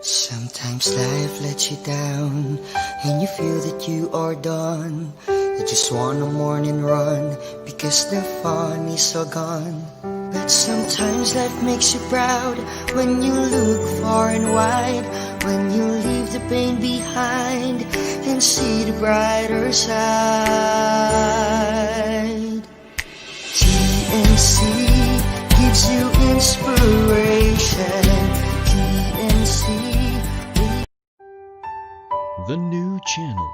Sometimes life lets you down and you feel that you are done. You just want a morning run because the fun is all gone. But sometimes life makes you proud when you look far and wide, when you leave the pain behind and see the brighter side. TNC gives you inspiration. TNC. The new channel.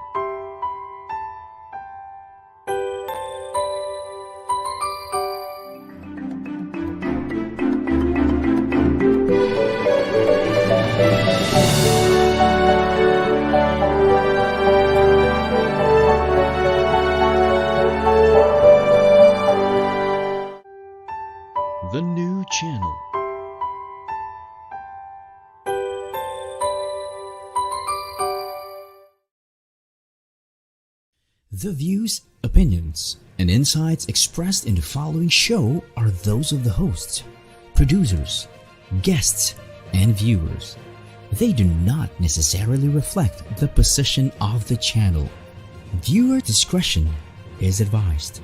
The new channel. The views, opinions, and insights expressed in the following show are those of the hosts, producers, guests, and viewers. They do not necessarily reflect the position of the channel. Viewer discretion is advised.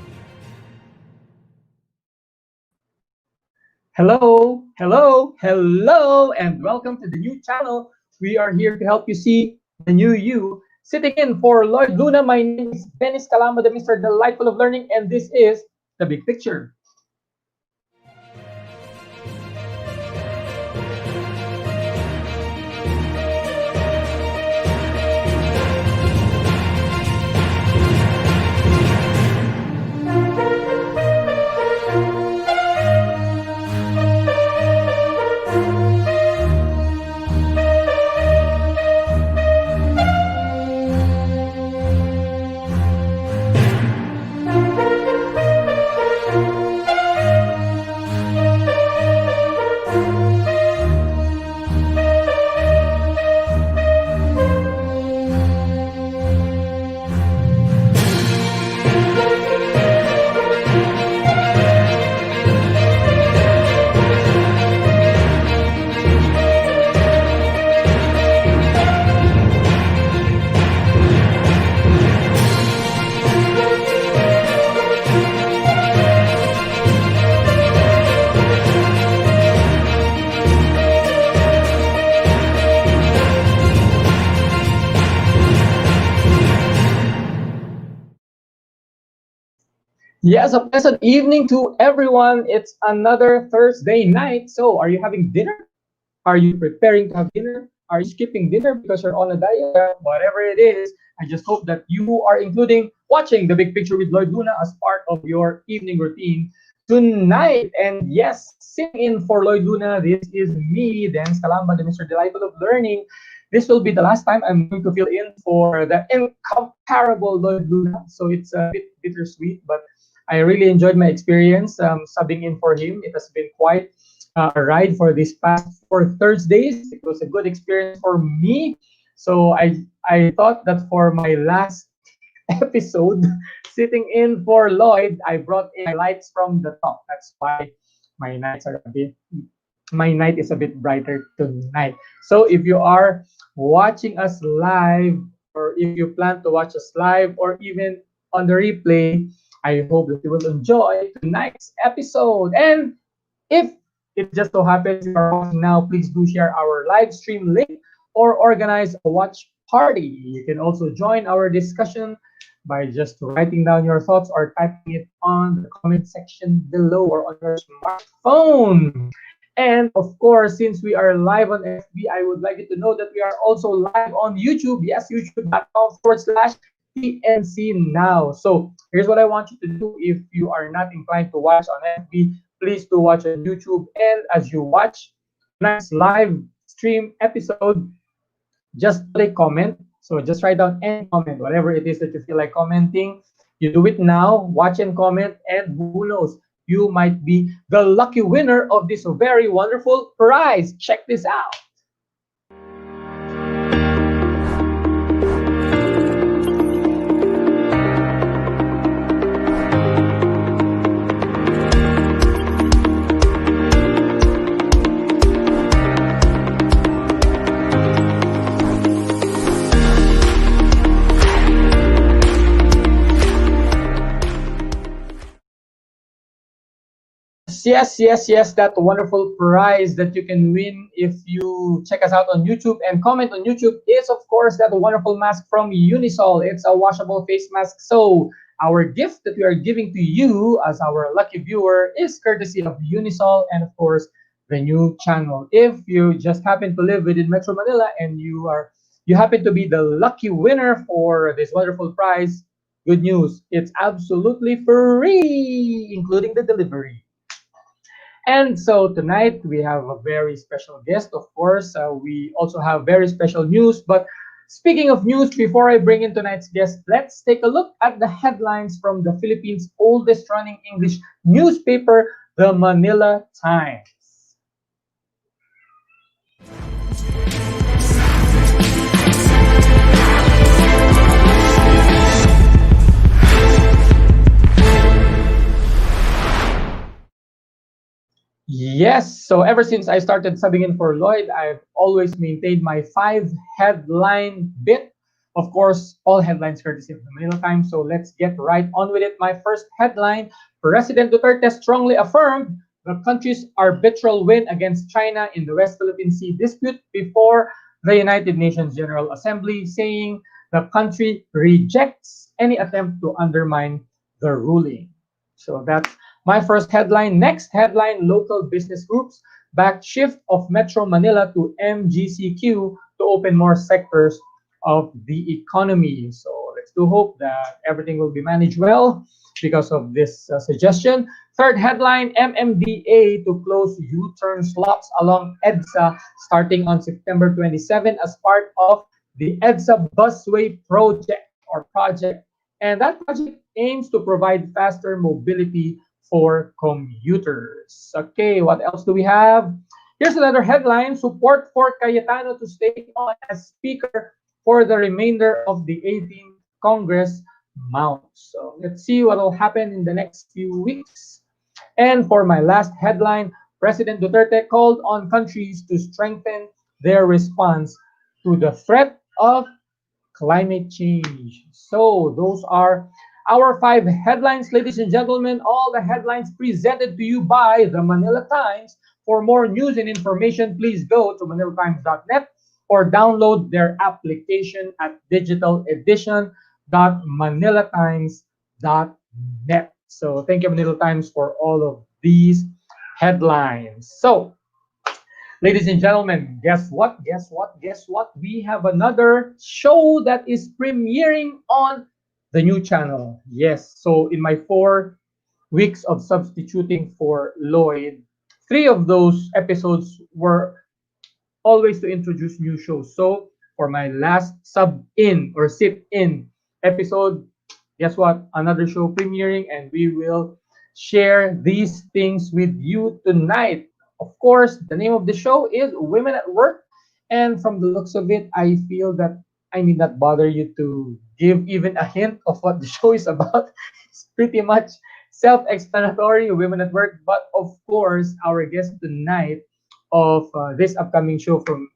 Hello, hello, hello, and welcome to the new channel. We are here to help you see the new you. Sitting in for Lloyd Luna, my name is Dennis Calamba, the Mr. Delightful of Learning, and this is The Big Picture. Yes, a pleasant evening to everyone. It's another Thursday night. So, are you having dinner? Are you preparing to have dinner? Are you skipping dinner because you're on a diet? Whatever it is, I just hope that you are including watching The Big Picture with Lloyd Luna as part of your evening routine tonight. And yes, sitting in for Lloyd Luna, this is me, Dennis Calamba, the Mr. Delightful of Learning. This will be the last time I'm going to fill in for the incomparable Lloyd Luna. So it's a bit bittersweet, but I really enjoyed my experience subbing in for him. It has been quite a ride for these past 4 Thursdays. It was a good experience for me. So I thought that for my last episode, sitting in for Lloyd, I brought in lights from the top. That's why my night is a bit brighter tonight. So if you are watching us live, or if you plan to watch us live, or even on the replay, I hope that you will enjoy tonight's episode. And if it just so happens you are watching now, please do share our live stream link or organize a watch party. You can also join our discussion by just writing down your thoughts or typing it on the comment section below or on your smartphone. And of course, since we are live on FB, I would like you to know that we are also live on YouTube. Yes, youtube.com/TNC now. So here's what I want you to do. If you are not inclined to watch on FB, please do watch on YouTube. And as you watch tonight's live stream episode, just put a comment. So just write down any comment, whatever it is that you feel like commenting. You do it now, watch and comment, and who knows, you might be the lucky winner of this very wonderful prize. Check this out. yes. That wonderful prize that you can win if you check us out on YouTube and comment on YouTube is, of course, that wonderful mask from Unisol. It's a washable face mask. So, our gift that we are giving to you as our lucky viewer is courtesy of Unisol and, of course, the new channel. If you just happen to live within Metro Manila and you happen to be the lucky winner for this wonderful prize, good news. It's absolutely free, including the delivery. And so tonight we have a very special guest, of course. We also have very special news. But speaking of news, before I bring in tonight's guest, let's take a look at the headlines from the Philippines' oldest running English newspaper, the Manila Times. Yes, so ever since I started subbing in for Lloyd, I've always maintained my five headline bit. Of course, all headlines courtesy of the Manila Times. So let's get right on with it. My first headline: President Duterte strongly affirmed the country's arbitral win against China in the West Philippine Sea dispute before the United Nations General Assembly, saying the country rejects any attempt to undermine the ruling. So that's my first headline. Next headline: Local business groups back shift of Metro Manila to MGCQ to open more sectors of the economy. So let's do hope that everything will be managed well because of this suggestion. Third headline: MMDA to close U-turn slots along EDSA starting on September 27 as part of the EDSA Busway project. And that project aims to provide faster mobility for commuters. Okay, what else do we have? Here's another headline: Support for Cayetano to stay on as Speaker for the remainder of the 18th Congress mounts. So let's see what will happen in the next few weeks. And for my last headline, President Duterte called on countries to strengthen their response to the threat of climate change. So those are our five headlines, ladies and gentlemen. All the headlines presented to you by the Manila Times. For more news and information, please go to manilatimes.net or download their application at digitaledition.manilatimes.net. So thank you, Manila Times, for all of these headlines. So ladies and gentlemen, guess what? We have another show that is premiering on the new channel. Yes, so in my 4 weeks of substituting for Lloyd, 3 of those episodes were always to introduce new shows. So for my last sub in or sit in episode, guess what? Another show premiering, and we will share these things with you tonight. Of course, the name of the show is Women at Work. And from the looks of it, I feel that I need not bother you to give even a hint of what the show is about. It's pretty much self explanatory: Women at Work. But of course, our guest tonight of this upcoming show from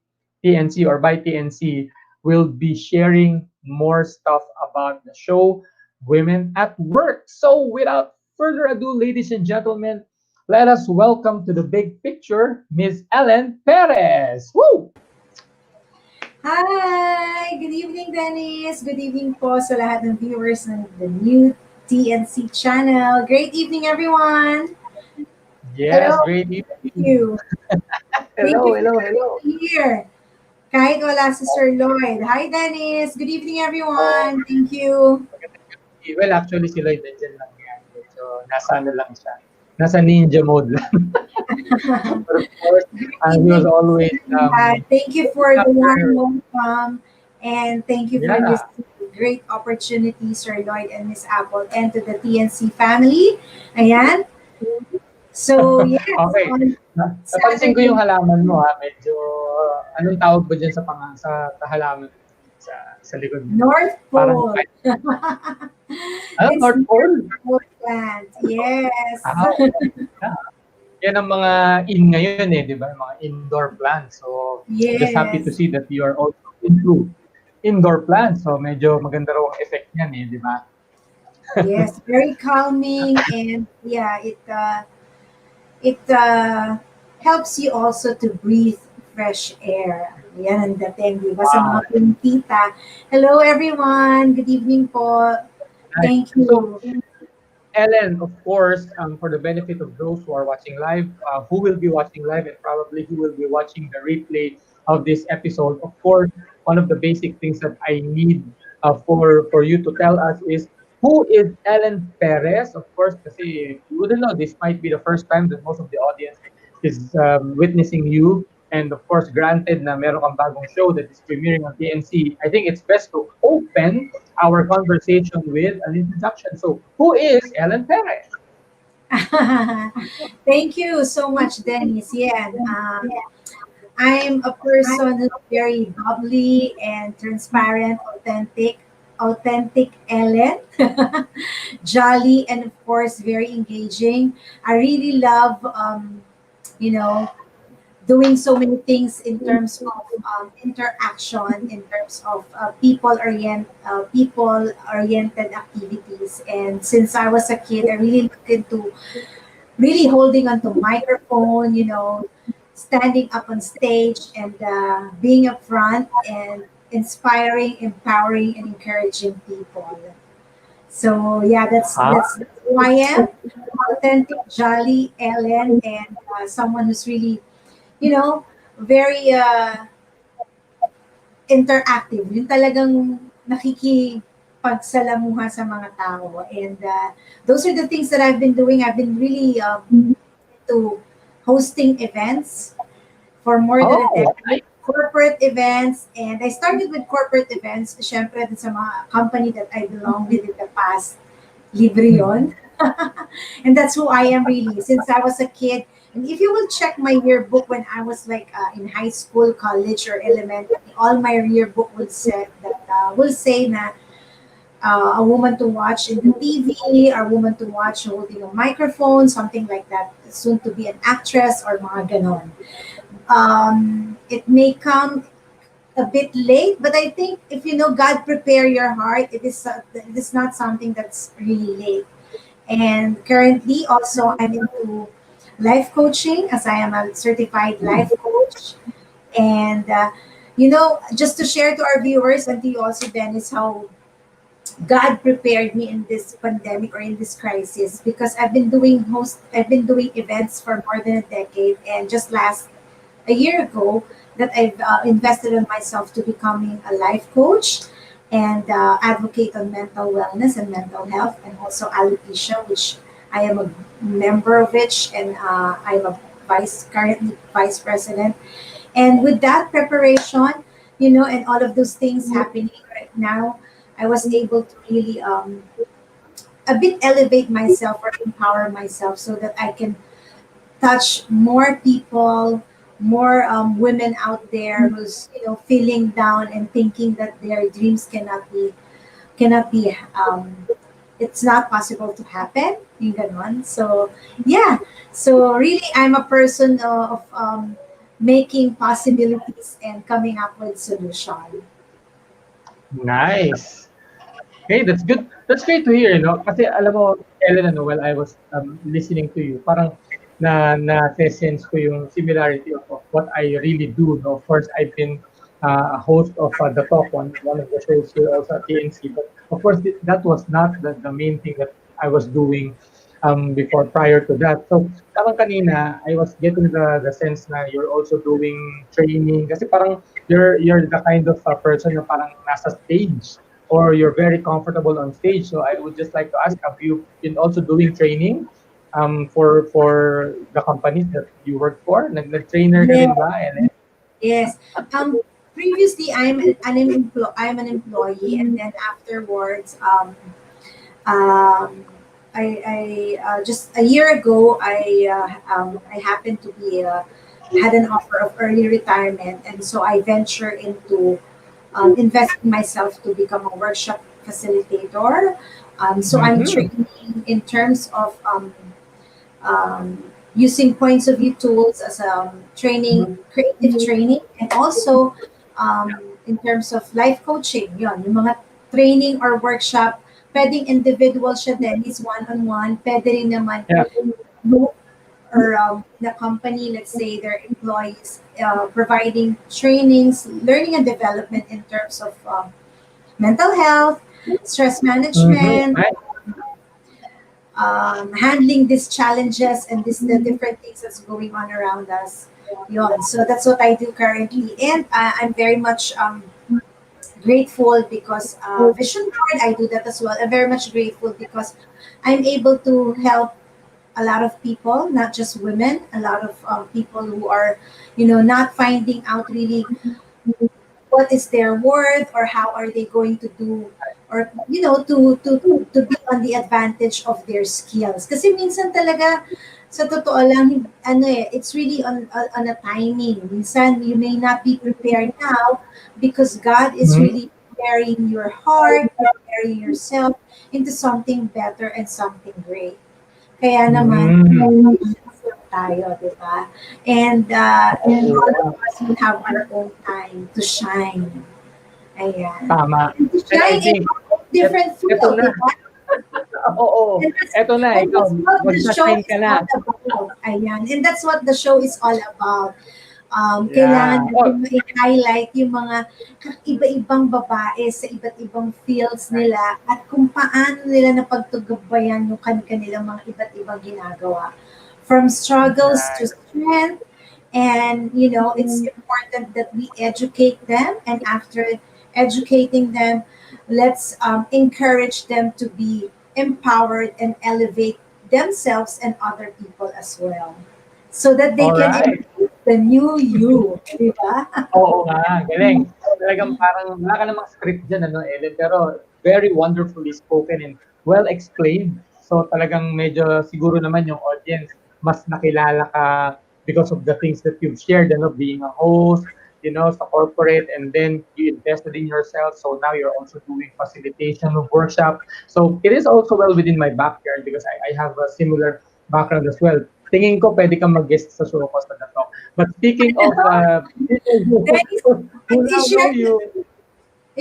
TNC or by TNC will be sharing more stuff about the show Women at Work. So without further ado, ladies and gentlemen, let us welcome to the big picture Miss Ellen Perez. Woo! Hi! Good evening, Dennis. Good evening po sa lahat ng viewers ng the new TNC channel. Great evening, everyone! Yes, Hello. great Thank evening. you. Thank Hello, you hello, for hello. being here. Kahit wala si Sir Lloyd. Hi, Dennis. Good evening, everyone. Thank you. Well, actually, si Lloyd nandiyan lang yan. So, nasa ano lang siya. Nasa ninja mode lang. But of course, he was always Thank you for the warm welcome. And thank you for yeah. this great opportunity, Sir Lloyd and Miss Apple, and to the TNC family. Ayan. So, yes. Okay. On Napansin ko yung halaman mo, ha. Medyo, anong tawag ba dyan sa halaman sa likod mo? North Parang, Pole. ano, It's North Pole? Pole plant. Yes. Yeah. Yan ang mga in ngayon di ba? Mga indoor plants. So, just happy to Yes. see that you are also into indoor plants. So, medyo maganda raw ang effect niyan di ba? Yes. Very calming, and yeah, it helps you also to breathe fresh air. Yan ang dating, di ba? Sa mga Wow. tita. Hello everyone, good evening po. Nice. Thank So, you. Ellen, of course, for the benefit of those who are watching live, who will be watching live, and probably who will be watching the replay of this episode, of course, one of the basic things that I need for you to tell us is who is Ellen Perez? Of course, kasi you wouldn't know, this might be the first time that most of the audience is witnessing you. And of course, granted na meron kang bagong show that is premiering on TNC, I think it's best to open our conversation with an introduction. So, who is Ellen Perez? Thank you so much, Dennis. Yeah, I'm a person who's very bubbly and transparent, authentic Ellen, jolly, and of course, very engaging. I really love, you know, doing so many things in terms of interaction, in terms of people oriented activities. And since I was a kid, I really looked into really holding onto microphone, standing up on stage and being up front and inspiring, empowering, and encouraging people. So yeah, Ah, that's who I am. Authentic, jolly Ellen, and someone who's really, you know, very interactive. Yung talagang nakikipagsalamuha sa mga tao. And those are the things that I've been doing. I've been really to hosting events for more than a oh, decade. Corporate events, and I started with corporate events, syempre dun sa mga company that I belong with in the past, libre yun. And that's who I am really since I was a kid. And if you will check my yearbook when I was like in high school, college, or elementary, all my yearbook will say that a woman to watch in the TV, a woman to watch holding a microphone, something like that, soon to be an actress or mga ganon. It may come a bit late, but I think if God prepare your heart, it is not something that's really late. And currently, also, I'm into life coaching as I am a certified life coach. And, just to share to our viewers and to you also, Dennis, how God prepared me in this pandemic or in this crisis because I've been doing events for more than a decade. And just a year ago, that I've invested in myself to becoming a life coach and advocate on mental wellness and mental health, and also alopecia, which I am a member of which, and I'm a currently vice president. And with that preparation, and all of those things happening right now, I was able to really a bit elevate myself or empower myself so that I can touch more people, more women out there who's feeling down and thinking that their dreams cannot be it's not possible to happen. Yung ganon. So yeah, so really I'm a person of making possibilities and coming up with solution. nice. Okay, that's good. That's great to hear, no? Kasi alam mo, Ellen, while I was listening to you, parang na-sense ko yung similarity of what I really do, no? Of course, I've been a host of The Talk, one of the shows here also at TNC, but of course, that was not the main thing that I was doing before, prior to that. So, tamang kanina, I was getting the sense na you're also doing training kasi parang you're the kind of person na parang nasa stage or you're very comfortable on stage. So I would just like to ask, have you been also doing training for the companies that you work for? Nag-trainer ka rin Yes, ba? And yes. Previously I'm an employee, and then afterwards um, just a year ago, I happened to be had an offer of early retirement, and so I venture into investing myself to become a workshop facilitator. So I'm Mhm. training in terms of using points of view tools as training, creative training, and also in terms of life coaching. Yun, yung mga training or workshop, pwedeng individual siya din, is one-on-one, pwede rin naman Yeah. group, or the company, let's say their employees, providing trainings, learning and development in terms of mental health, stress management, Right. handling these challenges and the different things that's going on around us. Yon. So that's what I do currently, and I'm very much grateful because vision board, I do that as well. I'm very much grateful because I'm able to help a lot of people, not just women, a lot of people who are, not finding out really what is their worth or how are they going to do, or to be on the advantage of their skills. Kasi minsan talaga sa totoo lang, ano it's really on a timing. Minsan you may not be prepared now because God is Mhm. really preparing your heart, preparing yourself into something better and something great. Kaya naman, Mm. patience lang tayo, di ba? And all of Oo, us will have our own time to shine. Ayan. tama. And to And I shine in think a different eto field, na, di ba? oo, And that's, eto na, and ikaw, that's what the show magsa-shine is ka na. all about. Ayan. And that's what the show is all about. Yeah. Kailangan Oh, natin i-highlight yung mga iba-ibang babae sa iba't ibang fields nila at kung paano nila napagtugabayan yung kanilang mga iba't ibang ginagawa. From struggles to right. strength, and it's important that we educate them, and after educating them, let's encourage them to be empowered and elevate themselves and other people as well, so that they All can right. embrace the new you, di ba? Oo nga, galing. Talagang parang wala ka namang script diyan ano, Ellen, pero very wonderfully spoken and well explained. So talagang medyo siguro naman yung audience mas nakilala ka because of the things that you've shared, ano, being a host, sa corporate, and then you invested in yourself. So now you're also doing facilitation of workshop. So it is also well within my backyard because I have a similar background as well. Tingin ko pwede kang mag-guest sa show ko sa Dato. But speaking of people Then who now know i-share ko, you,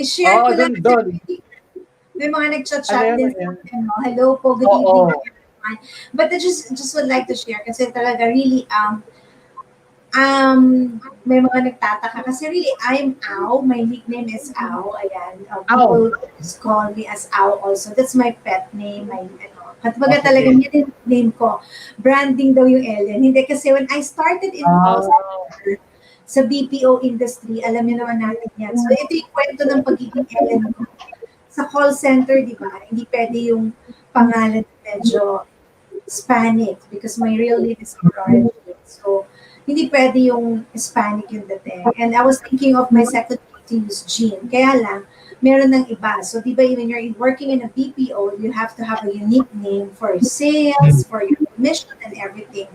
i-share oo, ko lang dun, kasi dun. may mga Ano nagchat-chat yun, din ano sa yun? akin, no? Hello po, good evening Oo. everyone. But I just would like to share kasi talaga really may mga nagtataka kasi really I'm Ow. My nickname is Ow. Ayan. Ow. People just call me as Ow also. That's my pet name. My At baga Oh, talaga sige. yun yung name ko. Branding daw yung Ellen. Hindi kasi when I started in call Ah, center, sa BPO industry, alam niyo naman natin yan. So ito yung kwento ng pagiging Ellen ko. Sa call center, di ba, hindi pwede yung pangalan medyo Hispanic because my real name is Florida. So, hindi pwede yung Hispanic yung dating. And I was thinking of my second name to use Jean. Kaya lang, meron ng iba. So, di ba, when you're working in a BPO, you have to have a unique name for sales, for your commission, and everything.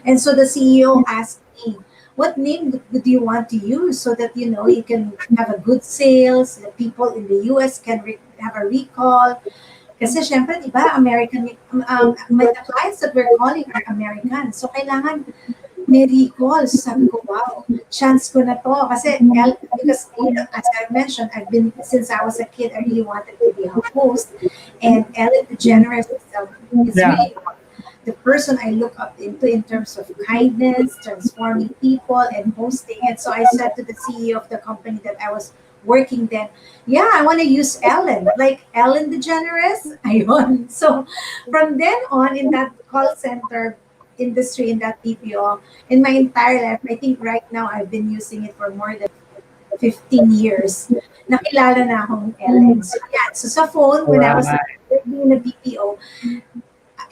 And so the CEO asked me, what name do you want to use so that, you can have a good sales, the people in the US can have a recall, kasi syempre, di ba, the clients that we're calling are American. So, kailangan may recall. So, sabi ko, wow, chance ko na to. Kasi, because, as I mentioned, since I was a kid, I really wanted to be a host. And Ellen DeGeneres is yeah. really the person I look up into in terms of kindness, transforming people, and hosting. And so I said to the CEO of the company that I was working then, yeah, I want to use Ellen, like Ellen DeGeneres. Ayun. So from then on, in that call center industry, in that BPO, in my entire life, I think right now I've been using it for more than 15 years. Nakilala na akong Ellen. So yeah, so sa phone, when I was Right. working in a BPO,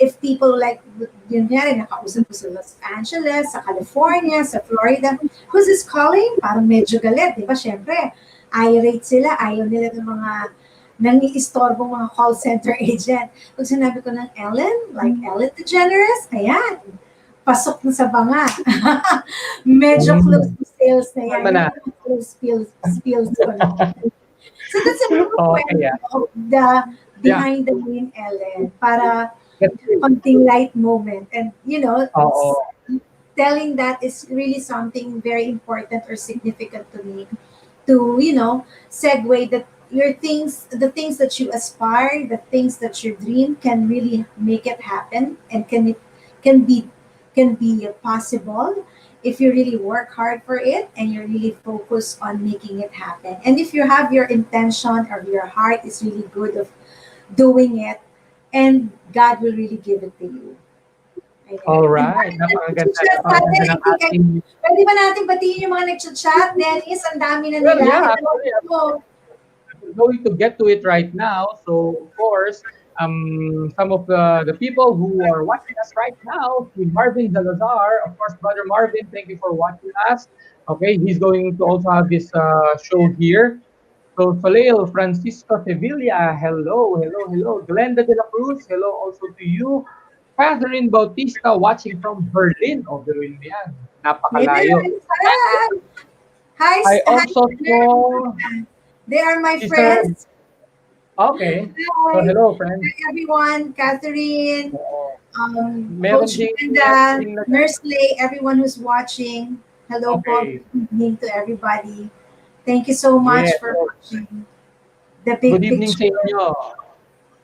if people like, yun nga rin, nakausap ko sa Los Angeles, sa California, sa Florida, who's this calling? Parang medyo galit, di ba? Siyempre, irate sila, ayaw nila ng mga nangiistorbong mga call center agent. Pag sinabi ko ng Ellen, like Ellen DeGeneres, ayan, pasok na sa banga. Medyo close Mm. to sales na yan. Tama na. Yung mga close spills ko na. So that's a little Okay, kwento yeah. of the Yeah. behind the name Ellen para That's it. konting light moment. And, Oo. telling that is really something very important or significant to me to, segue that the things that you aspire, the things that you dream can really make it happen and can be can be possible if you really work hard for it and you really focus on making it happen. And if you have your intention or your heart is really good of doing it, and God will really give it to you. All Ayan. Ang dami right. na Napakaganda, nag-chat sa atin. napakaganda I ng think ating. pwede ba natin batiin yung mga nag-chat? Dennis, ang dami na Well, nila. yeah, actually, Hello. we're going to get to it right now. So, of course, some of the people who are watching us right now, si Marvin Salazar, of course, Brother Marvin, thank you for watching us. Okay, he's going to also have this show here. So, Soleil Francisco Sevilla, hello, hello, hello. Glenda de la Cruz, hello also to you. Catherine Bautista watching from Berlin. Oh, Berlin yan. Napakalayo. Yes. Hi. Hi, I hi, also sir. saw They are my Sister. friends. Okay. So, Hi. hello, friend. Hi, everyone. Catherine, Oo. Meron Coach meron Brenda, ding Nurse Lay, everyone who's watching. Hello po. okay. Good evening to everybody. Thank you so much Yes. for So, watching the good big evening picture. sa inyo.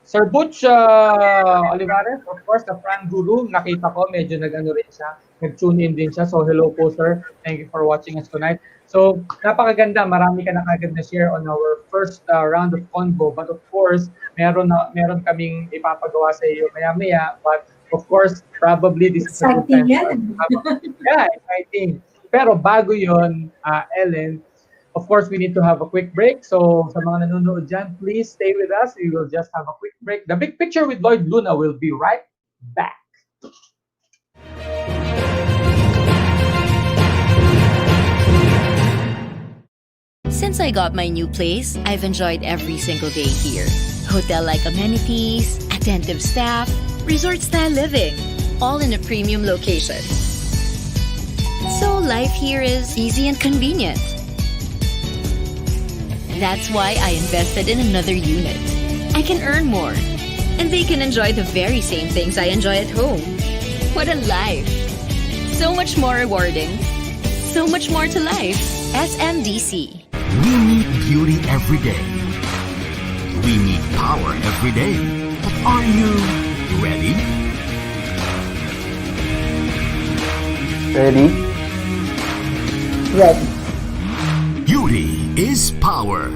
Sir Butch Olivares, of course, the Fran Guru, nakita ko, medyo nag-ano rin siya, nag-tune in din siya. So, hello po, sir. Thank you for watching us tonight. So, napakaganda. Marami ka na kagad na share on our first round of convo. But of course, meron kaming ipapagawa sa iyo maya-maya. But of course, probably this is a good Exciting time for us to yan. have yeah, exciting. Pero bago yon, Ellen, of course, we need to have a quick break. So sa mga nanonood dyan, please stay with us. We will just have a quick break. The Big Picture with Lloyd Luna will be right back. Since I got my new place, I've enjoyed every single day here. Hotel like amenities, attentive staff, resort style living, all in a premium location. So life here is easy and convenient. That's why I invested in another unit. I can earn more, and they can enjoy the very same things I enjoy at home. What a life! So much more rewarding. So much more to life. SMDC. We need beauty every day. We need power every day. But are you ready? Ready? Ready. Beauty is power.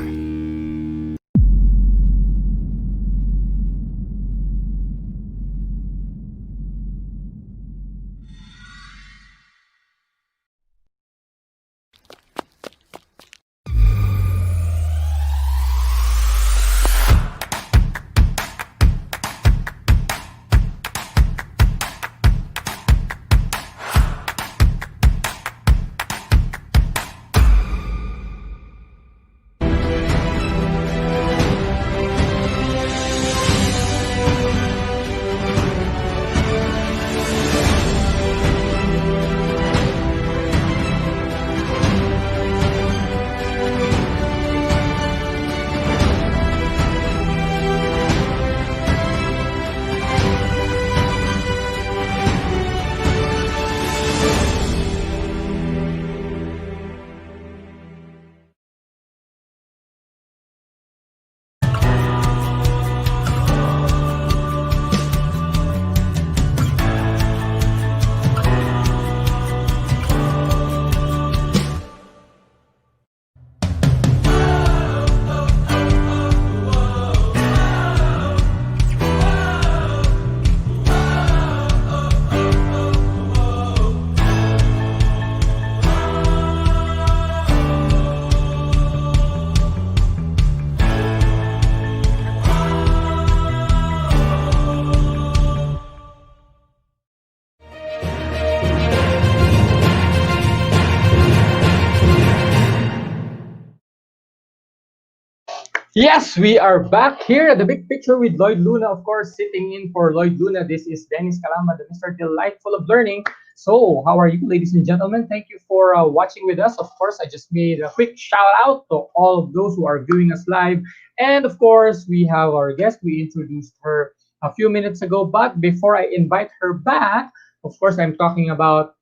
Yes, we are back here at the Big Picture with Lloyd Luna. Of course, sitting in for Lloyd Luna, this is Dennis Calama, the Mr. Delightful of Learning. So, how are you, ladies and gentlemen? Thank you for watching with us. Of course, I just made a quick shout out to all of those who are viewing us live. And of course, we have our guest. We introduced her a few minutes ago. But before I invite her back, of course, I'm talking about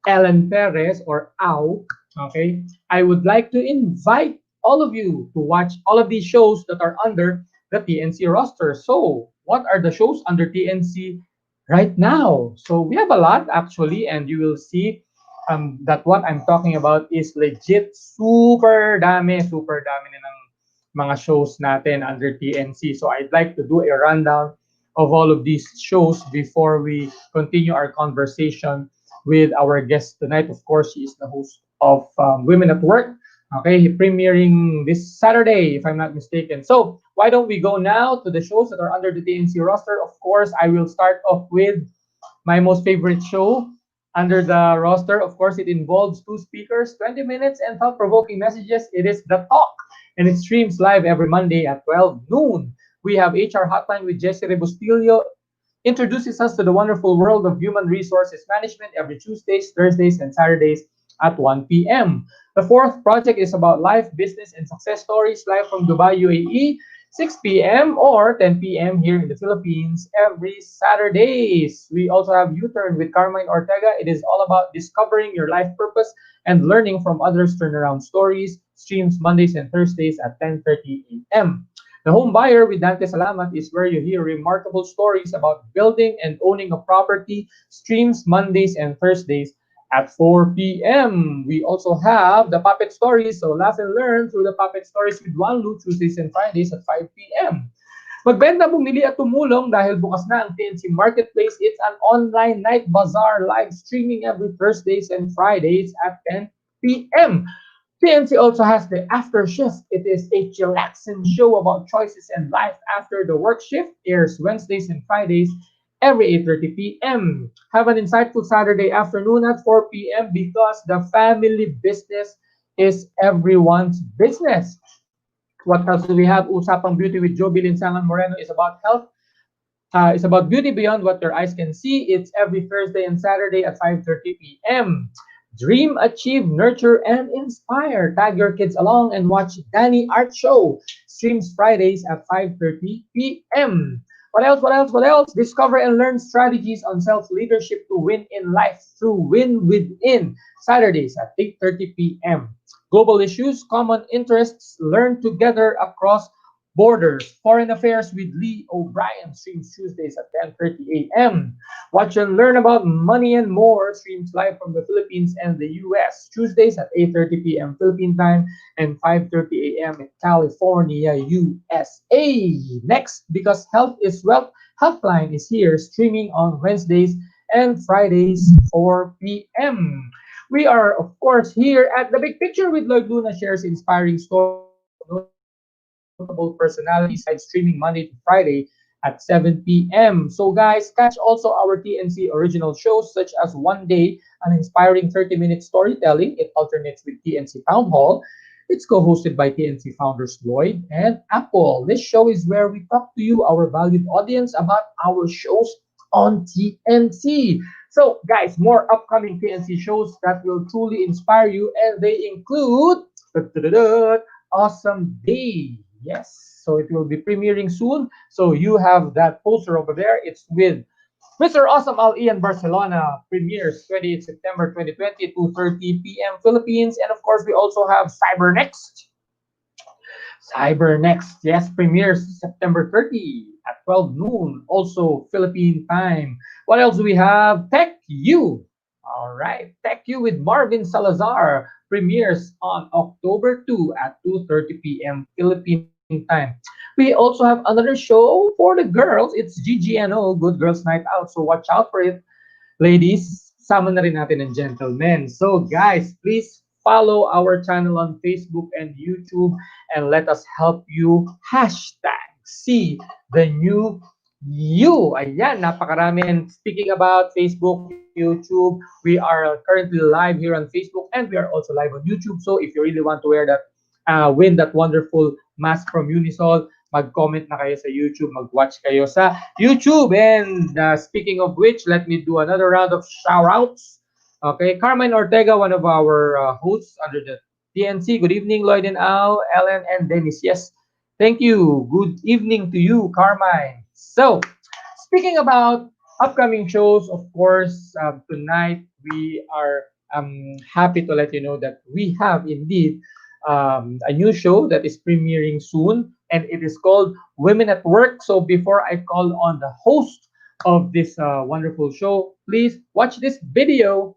Ellen Perez or Au. Okay, I would like to invite all of you to watch all of these shows that are under the TNC roster. So, what are the shows under TNC? right now. So we have a lot actually, and you will see that what I'm talking about is legit super dami na ng mga shows natin under TNC. So I'd like to do a rundown of all of these shows before we continue our conversation with our guest tonight. Of course, she is the host of Women at Work. Okay, premiering this Saturday, if I'm not mistaken. So why don't we go now to the shows that are under the TNC roster? Of course, I will start off with my most favorite show under the roster. Of course, it involves two speakers, 20 minutes, and thought provoking messages. It is The Talk, and it streams live every Monday at 12 noon. We have HR Hotline with Jesse Rebustillo introduces us to the wonderful world of human resources management every Tuesdays, Thursdays, and Saturdays at 1 p.m. The fourth project is about life, business, and success stories live from Dubai, UAE, 6 p.m. or 10 p.m. here in the Philippines every Saturdays. We also have U-Turn with Carmine Ortega. It is all about discovering your life purpose and learning from others' turnaround stories. Streams Mondays and Thursdays at 10:30 a.m. The Home Buyer with Dante Salamat is where you hear remarkable stories about building and owning a property. Streams Mondays and Thursdays at 4 p.m. We also have the Puppet Stories, so laugh and learn through the Puppet Stories with Wanlu Tuesdays and Fridays at 5 p.m. Magbenta, bumili at tumulong dahil bukas na ang TNC Marketplace. It's an online night bazaar live streaming every Thursdays and Fridays at 10 p.m. TNC also has the After Shift. It is a chillaxing show about choices and life after the work shift. Airs Wednesdays and Fridays every 8:30 p.m. Have an insightful Saturday afternoon at 4 p.m. because the family business is everyone's business. What else do we have? Usapang Beauty with Joe Bilinsangan Moreno is about health. It's about beauty beyond what your eyes can see. It's every Thursday and Saturday at 5:30 p.m. Dream, achieve, nurture, and inspire. Tag your kids along and watch Danny Art Show. Streams Fridays at 5:30 p.m. What else? What else? What else? Discover and learn strategies on self-leadership to win in life through Win Within. Saturdays at 8:30 p.m. Global issues, common interests, learn together across borders. Foreign Affairs with Lee O'Brien streams Tuesdays at 10:30 a.m. Watch and learn about money and more streams live from the Philippines and the US. Tuesdays at 8:30 p.m. Philippine time and 5:30 a.m. in California, USA. Next, because health is wealth, Healthline is here streaming on Wednesdays and Fridays 4 p.m. We are, of course, here at the Big Picture with Lloyd Luna shares inspiring stories of notable personalities live streaming Monday to Friday at 7 p.m. So, guys, catch also our TNC original shows such as One Day, an inspiring 30-minute storytelling. It alternates with TNC Town Hall. It's co-hosted by TNC founders Lloyd and Apple. This show is where we talk to you, our valued audience, about our shows on TNC. So, guys, more upcoming TNC shows that will truly inspire you, and they include Awesome Day. Yes, so it will be premiering soon. So you have that poster over there. It's with Mr. Awesome Al Ian Barcelona. Premieres 28th September 2020, 2:30 p.m. Philippines. And of course, we also have Cyber Next, yes, premieres September 30 at 12 noon, also Philippine time. What else do we have? Tech U. All right, Tech U with Marvin Salazar premieres on October 2 at 2:30 p.m. Philippine time. We also have another show for the girls. It's GGNO, Good Girls Night Out. So watch out for it. Ladies, sama na rin natin ng gentlemen. So guys, please follow our channel on Facebook and YouTube and let us help you hashtag see the new you. Ayan, napakarami. And speaking about Facebook, YouTube, we are currently live here on Facebook and we are also live on YouTube. So if you really want to wear that, win that wonderful mask from Unisol, mag-comment na kayo sa YouTube, mag-watch kayo sa YouTube. And speaking of which, let me do another round of shout-outs. Okay, Carmen Ortega, one of our hosts under the TNC. Good evening, Lloyd and Al, Ellen, and Dennis. Yes, thank you. Good evening to you, Carmine. So, speaking about upcoming shows, of course, tonight we are happy to let you know that we have indeed a new show that is premiering soon, and it is called Women at Work. So, before I call on the host of this wonderful show, please watch this video.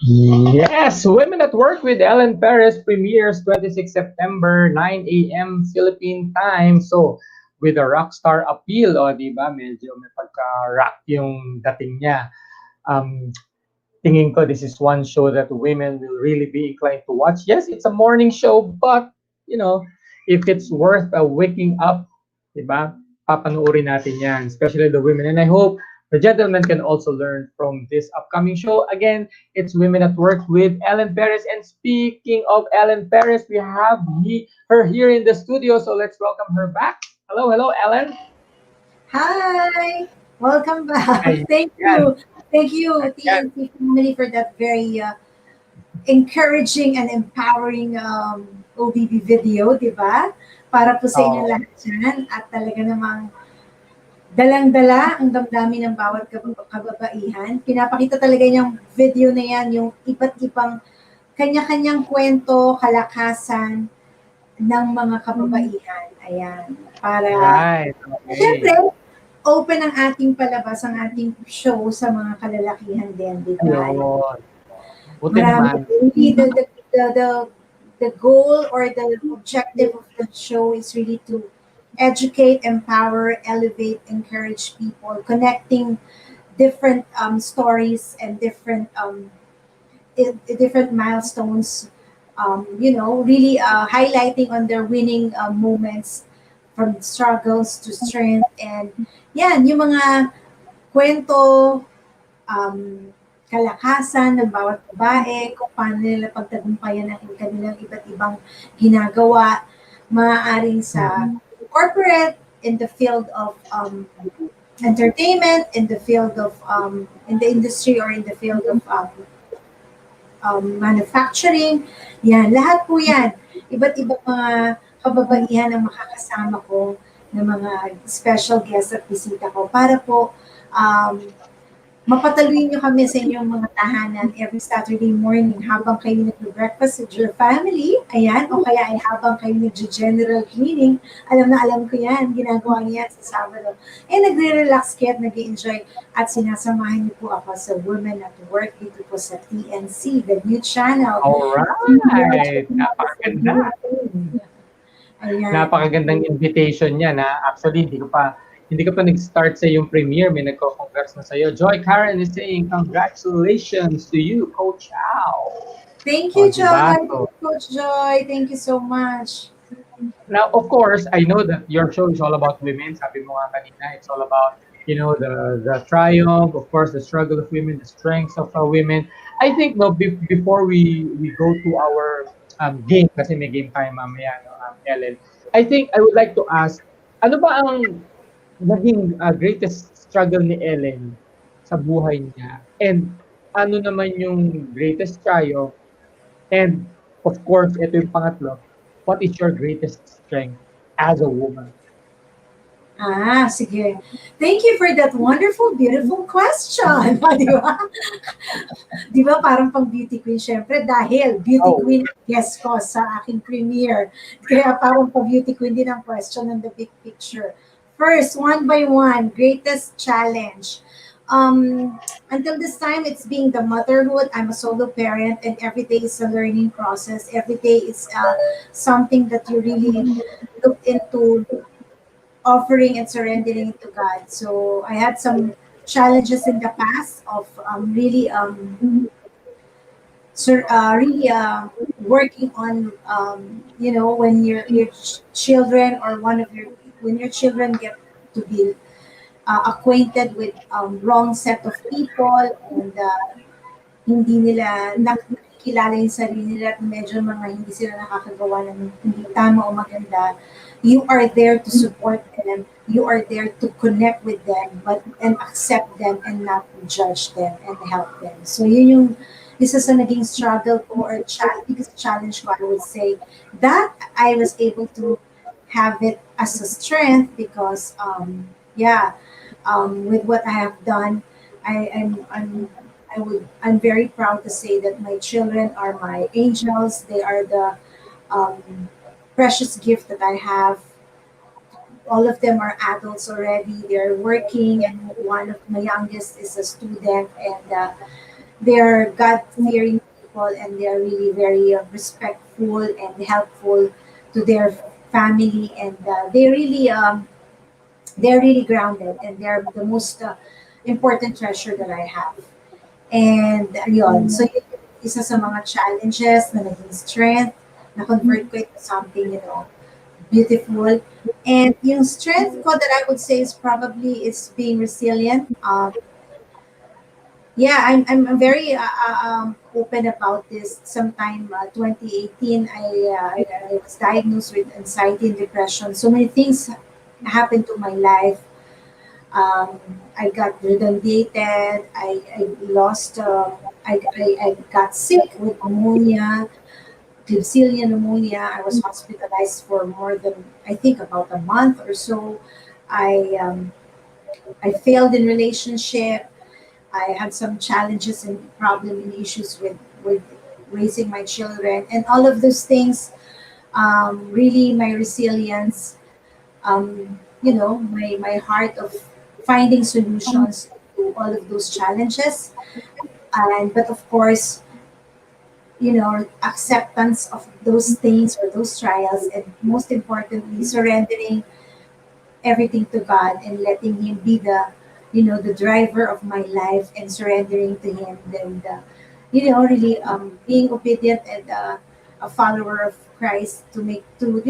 Yes, Women at Work with Ellen Perez premieres 26 September, 9 a.m. Philippine time. So, with a rockstar appeal, o di ba? Medyo may pagka-rock yung dating niya. Um, Tingin ko this is one show that women will really be inclined to watch. Yes, it's a morning show, but if it's worth waking up, 'di ba? Papanoorin natin 'yan, especially the women. And I hope the gentlemen can also learn from this upcoming show. Again, it's Women at Work with Ellen Perez. And speaking of Ellen Perez, we have her here in the studio, so let's welcome her back. Hello, hello, Ellen. Hi! Welcome back. Thank Ayan, you. Thank you, ayan. TNC family, for that very encouraging and empowering OBB video, di ba? Para po sa inyo Oh, lahat dyan. At talaga namang dalang-dala ang damdamin ng bawat kababaihan. Pinapakita talaga niyang video na yan, yung iba't ibang kanya-kanyang kwento, kalakasan ng mga kababaihan. Ayan. Para, right. Okay. syempre, open ang ating palabas, ang ating show sa mga kalalakihan din, di ba? Ayun. Buti Marami. naman. Really, the goal or the objective of the show is really to educate, empower, elevate, encourage people, connecting different stories and different milestones. Really highlighting on their winning moments, from struggles to strength, and yan, yung mga kwento, um, kalakasan ng bawat babae, kung paano nila pagtagumpayan ang kanilang iba't ibang ginagawa, maaaring sa corporate, in the field of entertainment, in the field of in the industry, or in the field of manufacturing. Yan, lahat po yan. Iba't ibang mga kababaihan ang makakasama ko, ng mga special guests at bisita ko, para po um, mapataluin nyo kami sa inyong mga tahanan every Saturday morning habang kayo nag-breakfast with your family. Ayan, o kaya ay habang kayo nag-general cleaning. Alam na alam ko yan, ginagawa niya sa Sabado. Eh, nagre-relax kayo at nag-enjoy, at sinasamahan niyo po ako sa Women at Work dito po sa TNC, the new channel. Alright. Napakaganda. Ayan. Napakagandang invitation niya na actually hindi ka pa nag-start sa yung premiere, may nagko-congrats na sa'yo. Joy Karen is saying, congratulations to you, Coach Al. Thank you, Diba? Joy. Coach Joy. Thank you so much. Now, of course, I know that your show is all about women. Sabi mo nga kanina, it's all about, the triumph, of course, the struggle of women, the strengths of women. I think, no, before we go to our game, kasi may game time mamaya, no, Ellen, I think I would like to ask, ano ba ang naging greatest struggle ni Ellen sa buhay niya? And ano naman yung greatest triumph? And of course, ito yung pangatlo, what is your greatest strength as a woman? Sige. Thank you for that wonderful, beautiful question. Di ba? Di ba parang pang beauty queen, syempre, dahil beauty Oh. queen ang guest ko sa aking premiere. Kaya parang pang beauty queen din ang question on the big picture. First, one by one, greatest challenge. Until this time, it's being the motherhood. I'm a solo parent, and every day is a learning process. Every day is something that you really look into, offering and surrendering to God. So I had some challenges in the past of really really working on when your children or one of your when your children get to be acquainted with wrong set of people, and hindi nila nakikilala yung sarili nila at medyo mga hindi sila nakakagawa ng hindi tama o maganda, you are there to support them, you are there to connect with them, but and accept them and not judge them and help them. So yun yung isa sa naging struggle ko or biggest challenge ko, I would say, that I was able to have it as a strength because yeah, with what I have done, I'm very proud to say that my children are my angels. They are the um, precious gift that I have. All of them are adults already. They're working, and one of my youngest is a student, and they're God fearing people, and they're really very respectful and helpful to their family, and they're really grounded, and they're the most important treasure that I have. And yun, so yun yung isa sa mga challenges na naging strength, na-convert ko into something, beautiful. And yung strength ko that I would say is probably is being resilient. Yeah, I'm very open about this. Sometime 2018, I was diagnosed with anxiety and depression. So many things happened to my life. I got redundated. I lost. I got sick with pneumonia, Klebsiella pneumonia. I was hospitalized for more than I think about a month or so. I failed in relationship. I had some challenges and problem and issues with raising my children, and all of those things. Really, my resilience. My heart of finding solutions to all of those challenges, and but of course, acceptance of those things or those trials, and most importantly, surrendering everything to God and letting Him be the driver of my life, and surrendering to Him, and really being obedient and a follower of Christ to make to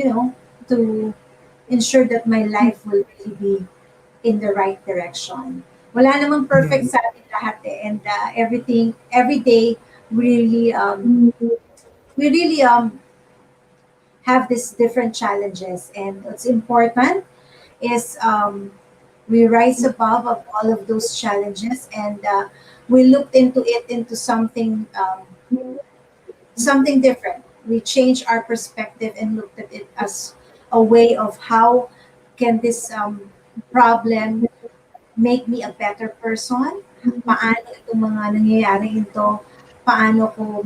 ensure that my life will really be in the right direction. Wala namang perfect sa atin lahat and every day, we really have these different challenges, and what's important is we rise above of all of those challenges, and we looked into it into something different. We changed our perspective and looked at it as a way of how can this problem make me a better person? Paano itong mga nangyayari ito? Paano ko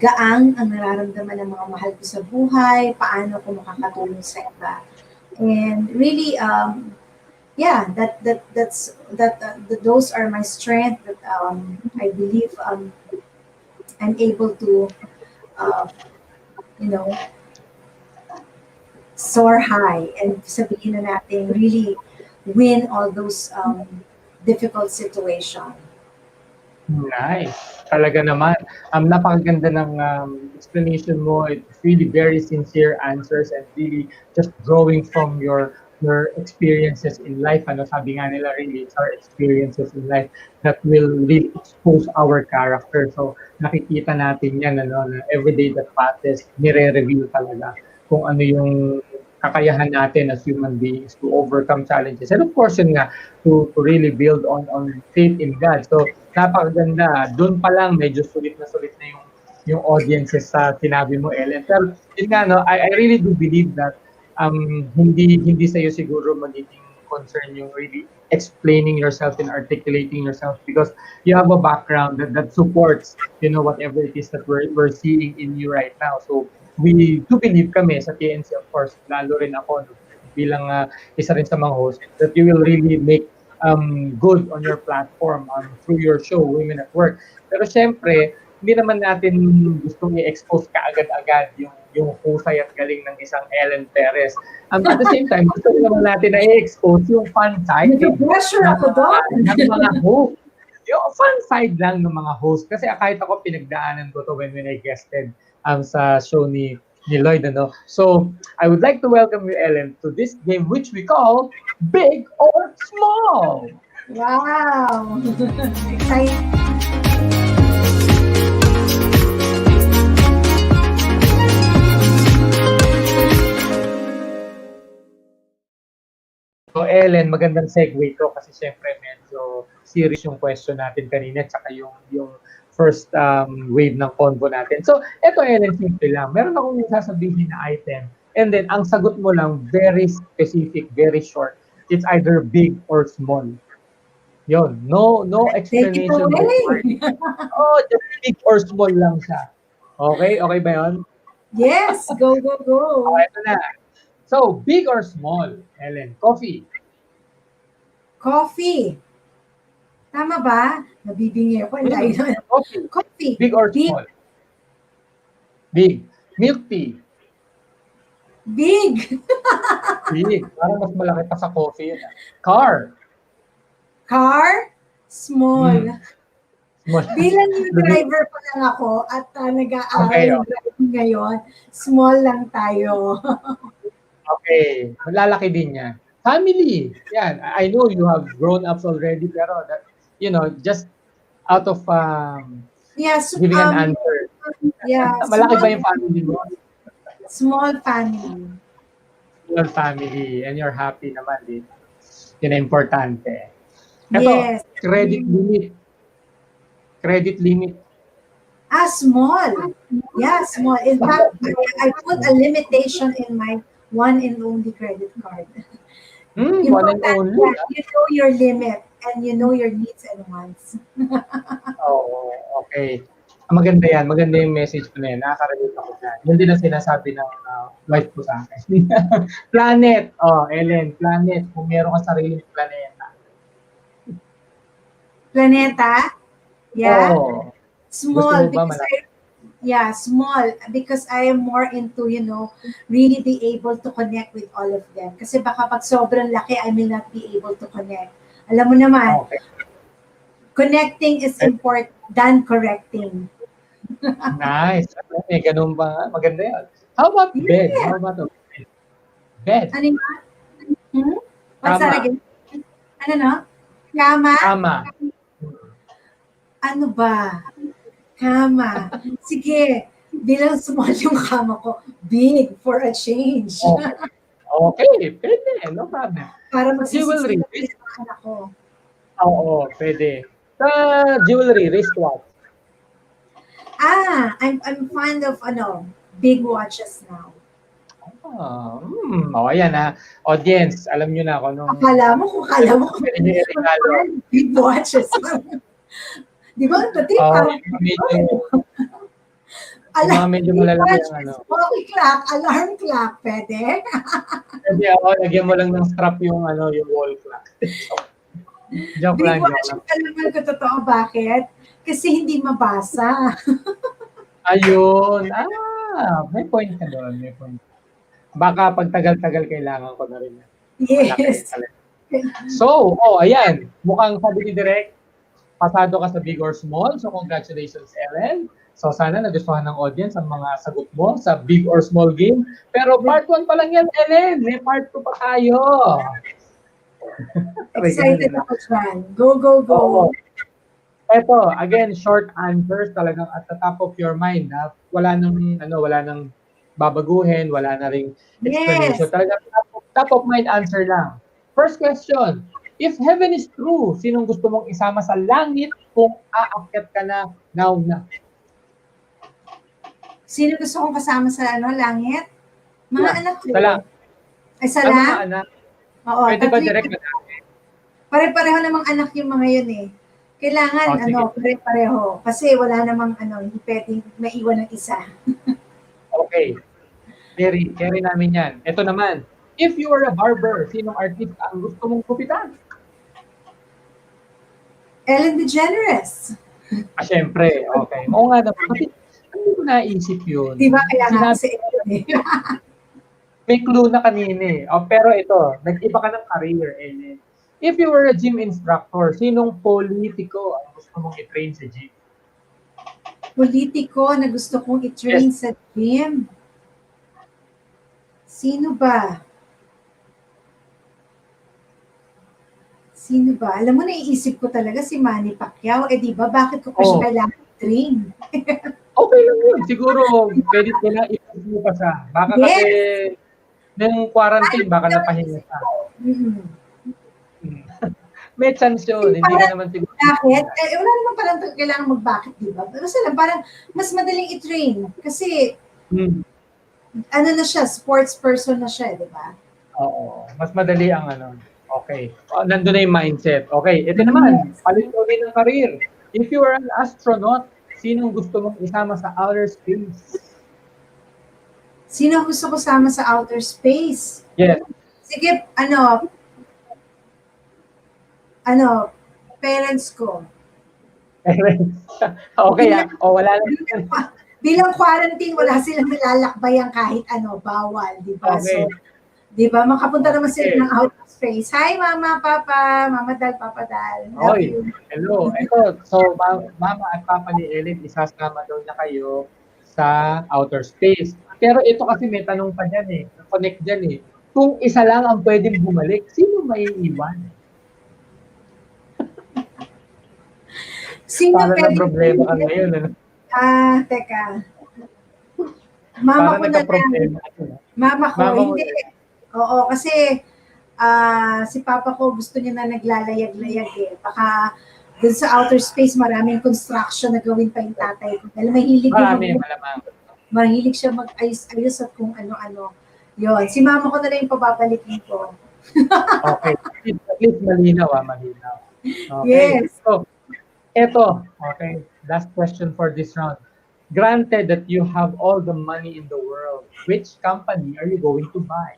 gaang ang nararamdaman ng mga mahal ko sa buhay? Paano ko makakatulong sa iba? And really, yeah, those are my strength that I believe I'm able to, uh, you know, soar high and sabihin na natin really win all those difficult situation. Nice. Talaga naman. Napakaganda ng explanation mo. It's really very sincere answers, and really just drawing from your experiences in life. Ano, sabi nga nila, really, it's our experiences in life that will really expose our character. So, nakikita natin yan, na every day that passes, nire-reveal talaga kung ano yung kakayahan natin as human beings to overcome challenges. And of course, yun nga, to really build on faith in God. So, napakaganda. Doon pa lang, medyo sulit na yung audiences sa sinabi mo, Ellen. Pero, yun nga, no, I really do believe that hindi sa'yo siguro magiging concern yung really explaining yourself and articulating yourself, because you have a background that supports, whatever it is that we're seeing in you right now. So, we do believe kami sa TNC, of course, lalo rin ako bilang isa rin sa mga host, that you will really make good on your platform through your show, Women at Work. Pero syempre, hindi naman natin gustong i-expose kaagad-agad yung husay at galing ng isang Ellen Perez. At the same time, gusto naman natin na i-expose yung fun side Pressure ako doon. ng mga host. yung fun side lang ng mga host. Kasi kahit ako, pinagdaanan ko to when I guested sa show ni Lloyd. Ano? So, I would like to welcome you, Ellen, to this game which we call Big or Small. Wow! Exciting. So Ellen, magandang segue to kasi syempre medyo serious yung question natin kanina tsaka yung first wave ng convo natin. So eto Ellen, simple lang. Meron akong sasabihin na item and then ang sagot mo lang very specific, very short. It's either big or small. Yon, no Take it explanation. away! Oh, just big or small lang siya. Okay? Okay ba yon? Yes! Go, go, go! Okay, ito na. So, big or small, Ellen? Coffee. Coffee. Tama ba? Nabibingi ako. Coffee. Coffee. Big or small? Big. Milk tea. Big. Big. Parang mas malaki pa sa coffee yun. Car. Car. Small. Small. Bilang yung driver pa lang ako at nag-aaral Okay, ng driving ngayon, small lang tayo. Okay. Malalaki din yan. Family. Yan. I know you have grown-ups already, pero that, just out of Yes. giving an answer. Yeah. Malaki ba yung family mo? Small family. Small family. And you're happy naman din. Yun ang importante. Ito, Yes. credit limit. Credit limit. Small. Yeah, small. In fact, I put a limitation in my one and only credit card. One and only. You know your limit and you know your needs and wants. Oo, okay. Maganda yan. Maganda yung message ko na yan. Nakaka-relate ako dyan. Yun din ang sinasabi ng wife ko sa akin. Planet. Oh, Ellen, planet. Kung meron ka sariling planeta. Planeta? Yeah. Oh. Small. Gusto mo ba Because small. Because I am more into, really be able to connect with all of them. Kasi baka pag sobrang laki, I may not be able to connect. Alam mo naman, Okay. connecting is important than correcting. Nice. Okay, ganun ba? Maganda yan. How about bed? Yeah. How about bed? Ano yun? What's Kama. that again? Ano no? Kama? Kama. Ano ba? Kama. Sige, bilang small yung kama ko, big for a change. Okay. Okay, pwede. No problem. Para Jewelry. magsisisi yung anak ko. Oo, pwede. Sa jewelry, wristwatch. I'm fond of big watches now. Ayan ha. Audience, alam nyo na kung anong Akala mo, pwede nyo i-regalo. big watches. Di ba? Pati parang, medyo malalaki ang walkie clock, alarm clock, pwede? Pwede lagyan mo lang ng strap yung wall clock. Joke Big lang, watch, alam ko totoo, bakit? Kasi hindi mabasa. Ayun. May point ka doon. May point. Baka pag tagal-tagal kailangan ko na rin. Yes. So, ayan. Mukhang sabi ni Direk, pasado ka sa big or small. So, congratulations, Ellen. So, sana nagustuhan ng audience ang mga sagot mo sa big or small game. Pero part 1 pa lang yan, Ellen. May part 2 pa tayo. Excited ako dyan. Go, go, go. Oo. Eto, again, short answers talagang at the top of your mind. Wala nang babaguhin, wala na ring explanation. Yes. Talagang top of mind answer lang. First question, if heaven is true, sinong gusto mong isama sa langit kung aakyat ka na now na? Sino gusto kong kasama sa langit? Mga anak ko. Sala. Ay, sala? Mga anak. Oo. Pwede ba direct na? Pare-pareho namang anak yung mga yun eh. Kailangan, pare-pareho. Kasi wala namang, hindi pwedeng maiwan ng isa. Okay. Carry namin yan. Ito naman, if you were a barber, sinong artist ang gusto mong kupitan? Ellen DeGeneres. Siyempre. Okay. Oo nga naman. Kasi, hindi ko naisip yun. Di ba? Kaya nga si Ellen eh. May clue na kanina eh. Pero ito, nag-iba ka ng career, Ellen. If you were a gym instructor, sinong politiko ang gusto mong i-train sa gym? Politiko na gusto kong i-train sa gym. Sino ba? Sino ba? Alam mo, naiisip ko talaga si Manny Pacquiao. Eh, di ba? Bakit ko pa siya Oh. kailangan i-train? Okay lang yun. Siguro, pwede ko na i-train mo pa siya. Baka Yes. kasi, ng quarantine, baka napahinga siya. Mhm. May chance yun. Hindi ka naman siguro. Bakit? Eh, wala naman parang kailangan mag-bakit, di ba? Pero sila, parang mas madaling i-train. Kasi, Hmm. ano na siya, sports person na siya, di ba? Oo. Mas madali ang ano. Okay. Nandun na yung mindset. Okay. Ito naman. Palit ko din ng career. If you were an astronaut, sinong gusto mong isama sa outer space? Sino gusto ko sama sa outer space? Yes. Sige, parents ko. Okay ah. O wala lang. Bilang quarantine, wala silang nilalakbayan kahit bawal, di ba? Okay. So, di ba, makapunta naman sila Okay. ng outer space. Hi, Mama, Papa, Mama Dal, Papa Dal. Love Oy, you. hello. Ito, so mama at papa ni Ellen, isasama daw na kayo sa outer space. Pero ito kasi may tanong pa dyan eh. Connect dyan eh. Kung isa lang ang pwedeng bumalik, sino may iwan? Sino Para na pwede- problema ka ngayon. Ano? Teka. Mama Para ko na lang. nagka-problema. Mama ko, Mama mo hindi. Oo, kasi si Papa ko gusto niya na naglalayag-layag eh. Baka dun sa outer space maraming construction na gawin pa yung tatay ko. Dahil Marami, malamang. mahilig siya mag-ayos-ayos at kung ano-ano. Yun. Si Mama ko na lang yung pababalikin ko. Okay. At least malinaw malinaw. Okay. Yes. So, eto. Okay. Last question for this round. Granted that you have all the money in the world, which company are you going to buy?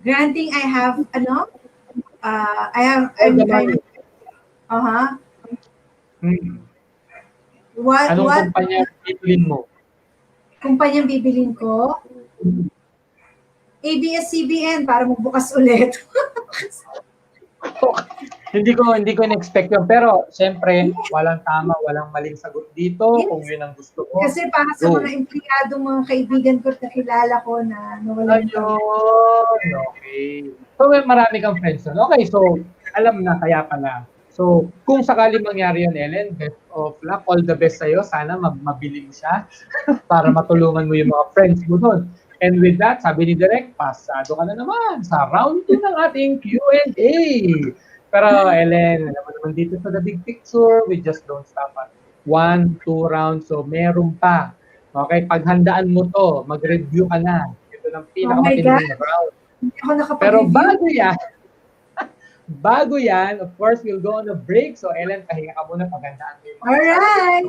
Granting I have, All the money. Hmm. Anong What kumpanya bibilin mo? kumpanyang bibilin ko? ABS-CBN para magbukas ulit. Hindi ko in-expect yun. Pero, syempre, walang tama, walang maling sagot dito. Yes. Kung yun ang gusto ko. Kasi para sa Go. mga empleyado, mga kaibigan ko na kilala ko na nawalan ng Ayun. Okay. So, may marami kang friends nun. Okay, so, alam na, kaya pala. So, kung sakali mangyari yun, Ellen, best of luck, all the best sa'yo. Sana mabili mo siya para matulungan mo yung mga friends mo doon. And with that, sabi ni Direk, pasado ka na naman sa round 2 ng ating Q&A. Pero Ellen, alam mo naman dito sa The Big Picture, we just don't stop at 1, 2 rounds. So meron pa. Okay, paghandaan mo to, mag-review ka na. Ito ng pinakamatinding round. Hindi ako Pero nakapag-review. bago yan, of course, we'll go on a break. So Ellen, pahinga ka muna, paghandaan mo yung mga Alright.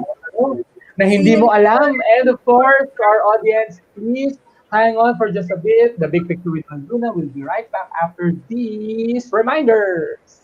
na hindi mo alam. And of course, to our audience, please hang on for just a bit. The Big Picture with Luna will be right back after these reminders.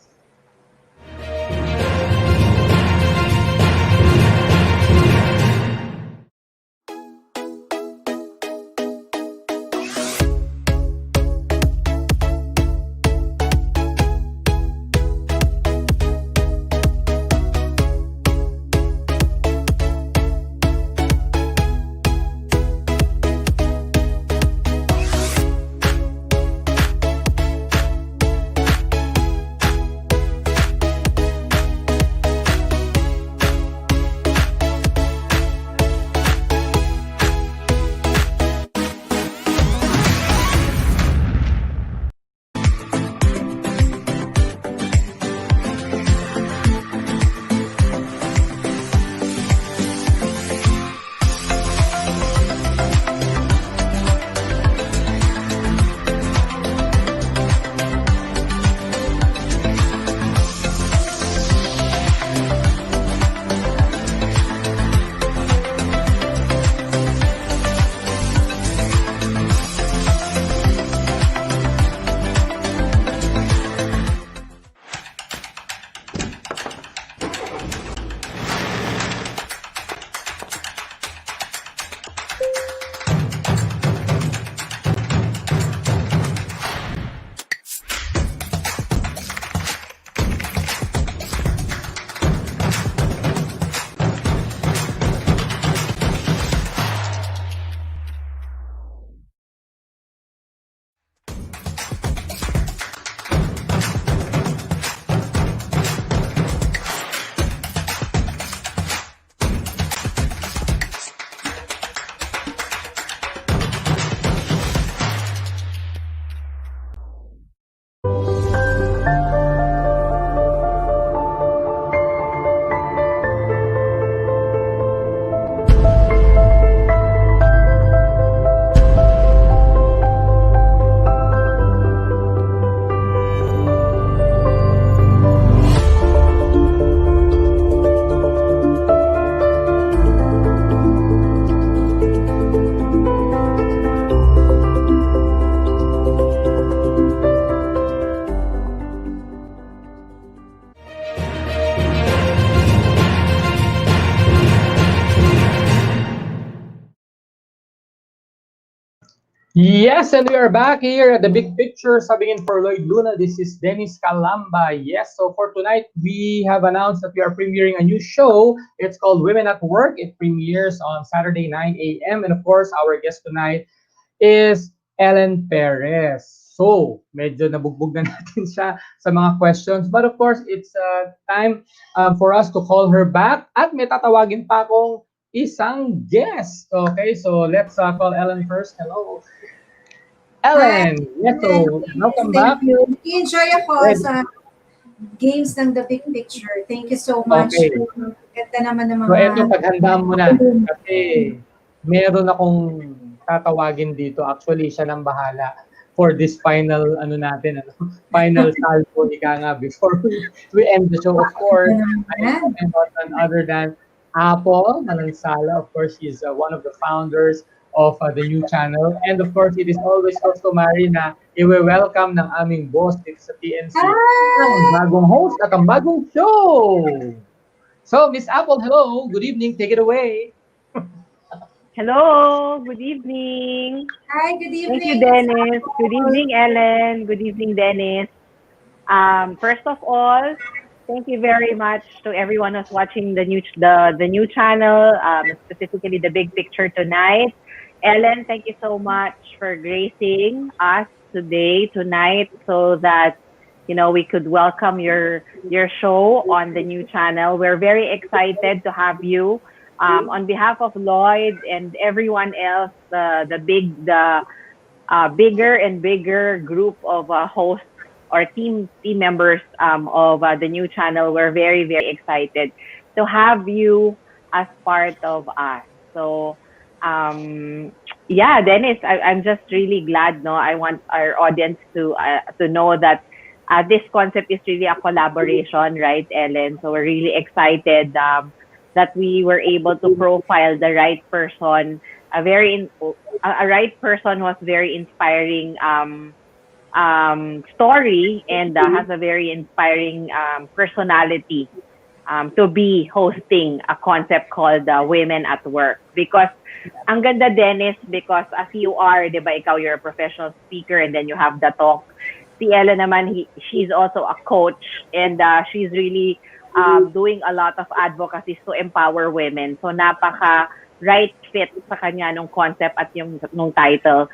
Yes, and we are back here at the big picture. Subbing in for Lloyd Luna, this is Dennis Calamba. Yes, so for tonight, we have announced that we are premiering a new show. It's called Women at Work. It premieres on Saturday, 9 a.m. And of course, our guest tonight is Ellen Perez. So, medyo nabugbog na natin siya sa mga questions. But of course, it's time for us to call her back. At may tatawagin pa akong isang guest. Okay, so let's call Ellen first. Hello. Hi, Ellen, yes, and so yes, welcome thank back. you. Nag-enjoy ako Ready? sa games ng The Big Picture. Thank you so much. Okay. Ganda naman ng So mga eto, paghandaan mo na. Kasi meron akong tatawagin dito. Actually, siya nang bahala for this final, ano natin, ano, final salvo, ika nga, before we end the show. Of course, ganda I am naman. talking about none other than Apple Manansala. Of course, she's one of the founders of the new channel. And of course, it is always customary na i-welcome ng aming boss dito sa TNC ang Hi! bagong host at ang bagong show. So, Miss Apple, hello. Good evening. Take it away. Hello, good evening. Hi, good Thank you, evening. It's Dennis. Good Apple. evening, Ellen. Good evening, Dennis. First of all, thank you very much to everyone who's watching the new channel, specifically the big picture tonight. Ellen, thank you so much for gracing us tonight, so that we could welcome your show on the new channel. We're very excited to have you. On behalf of Lloyd and everyone else, the bigger and bigger group of hosts or team members of the new channel, we're very very excited to have you as part of us. So yeah, Dennis, I'm just really glad. No, I want our audience to know that this concept is really a collaboration, right, Ellen? So we're really excited that we were able to profile the right person, a right person who has very inspiring story, and has a very inspiring personality to be hosting a concept called Women at Work. Because ang ganda, Dennis, because as you are, di ba, ikaw, you're a professional speaker and then you have the talk. Si Ella naman, she's also a coach, and she's really doing a lot of advocacy to empower women. So napaka right fit sa kanya nung concept at nung title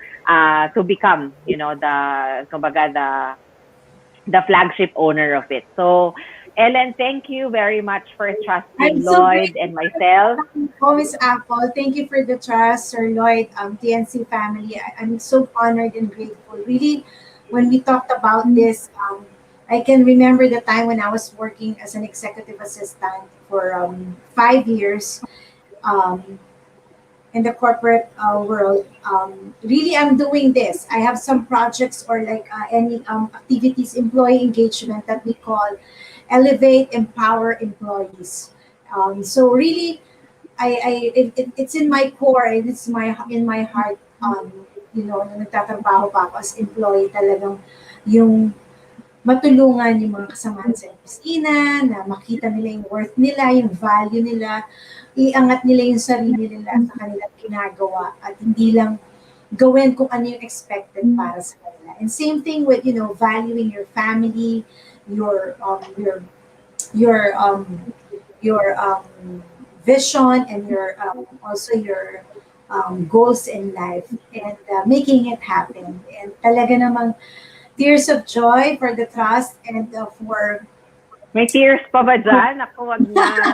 to become, the flagship owner of it. So Ellen, thank you very much for I'm trusting so Lloyd grateful and myself. for Miss Apple. Thank you for the trust, Sir Lloyd, TNC family. I'm so honored and grateful. Really, when we talked about this, I can remember the time when I was working as an executive assistant for 5 years. Um, in the corporate world. Really, I'm doing this. I have some projects or like any activities, employee engagement that we call elevate, empower employees. So really, it's in my core and it's in my heart. Nung nagtatrabaho pa ako as employee, talagang yung matulungan yung mga kasamahan sa opisina, na makita nila yung worth nila, yung value nila, iangat nila yung sarili nila sa kanilang ginagawa at hindi lang gawin kung ano yung expected para sa kanila. And same thing with, valuing your family, your your um your vision and your also your goals in life and making it happen. And talaga namang tears of joy for the trust and for May tears pa ba dyan? Ako, wag na.